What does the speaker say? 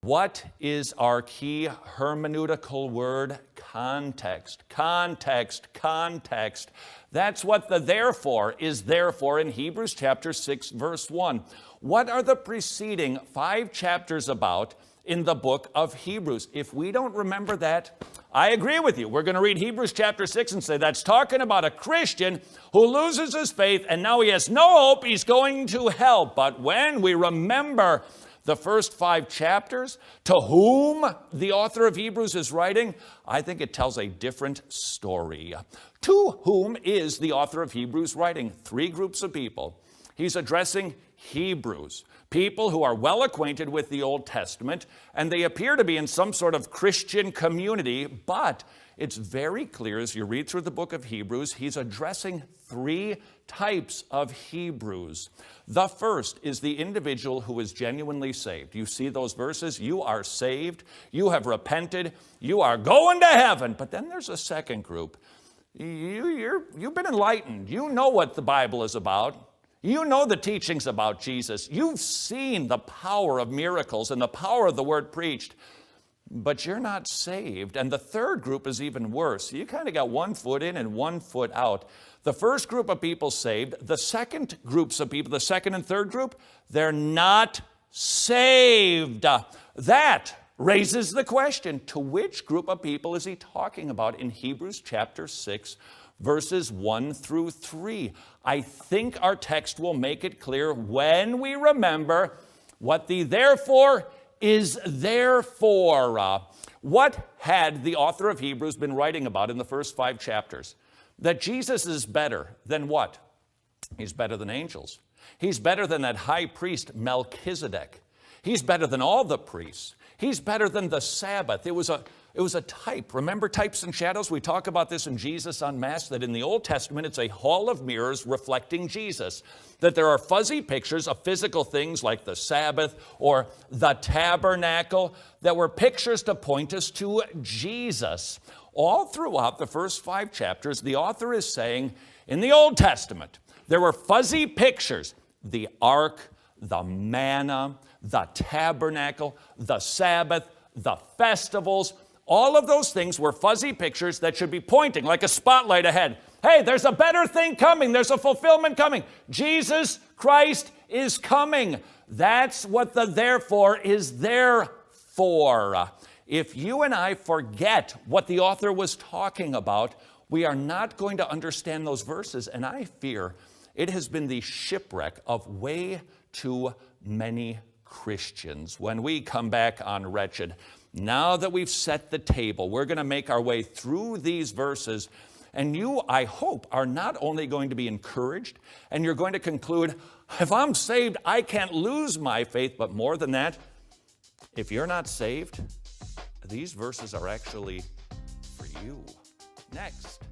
What is our key hermeneutical word? Context, context, context. That's what the therefore is there for in Hebrews chapter 6, verse 1. What are the preceding 5 chapters about in the book of Hebrews? If we don't remember that, I agree with you. We're going to read Hebrews chapter 6 and say that's talking about a Christian who loses his faith and now he has no hope, he's going to hell. But when we remember the first 5 chapters, to whom the author of Hebrews is writing, I think it tells a different story. To whom is the author of Hebrews writing? 3 groups of people. He's addressing Hebrews, people who are well acquainted with the Old Testament, and they appear to be in some sort of Christian community, but it's very clear as you read through the book of Hebrews, he's addressing 3 types of Hebrews. The first is the individual who is genuinely saved. You see those verses? You are saved. You have repented. You are going to heaven. But then there's a second group. You've been enlightened. You know what the Bible is about. You know the teachings about Jesus. You've seen the power of miracles and the power of the word preached. But you're not saved. And the third group is even worse. You kind of got 1 foot in and 1 foot out. The first group of people saved. The second groups of people, the second and third group, they're not saved. That raises the question, to which group of people is he talking about in Hebrews chapter 6, verses 1 through 3? I think our text will make it clear when we remember what the therefore is there for. What had the author of Hebrews been writing about in the first 5 chapters? That Jesus is better than what? He's better than angels. He's better than that high priest Melchizedek. He's better than all the priests. He's better than the Sabbath. It was a type. Remember types and shadows? We talk about this in Jesus Unmasked, that in the Old Testament it's a hall of mirrors reflecting Jesus. That there are fuzzy pictures of physical things like the Sabbath or the tabernacle that were pictures to point us to Jesus. All throughout the first 5 chapters, the author is saying, in the Old Testament, there were fuzzy pictures. The ark, the manna, the tabernacle, the Sabbath, the festivals. All of those things were fuzzy pictures that should be pointing like a spotlight ahead. Hey, there's a better thing coming. There's a fulfillment coming. Jesus Christ is coming. That's what the therefore is there for. If you and I forget what the author was talking about, we are not going to understand those verses. And I fear it has been the shipwreck of way too many Christians. When we come back on Wretched, now that we've set the table, we're going to make our way through these verses. And you, I hope, are not only going to be encouraged, and you're going to conclude, if I'm saved, I can't lose my faith. But more than that, if you're not saved, these verses are actually for you. Next.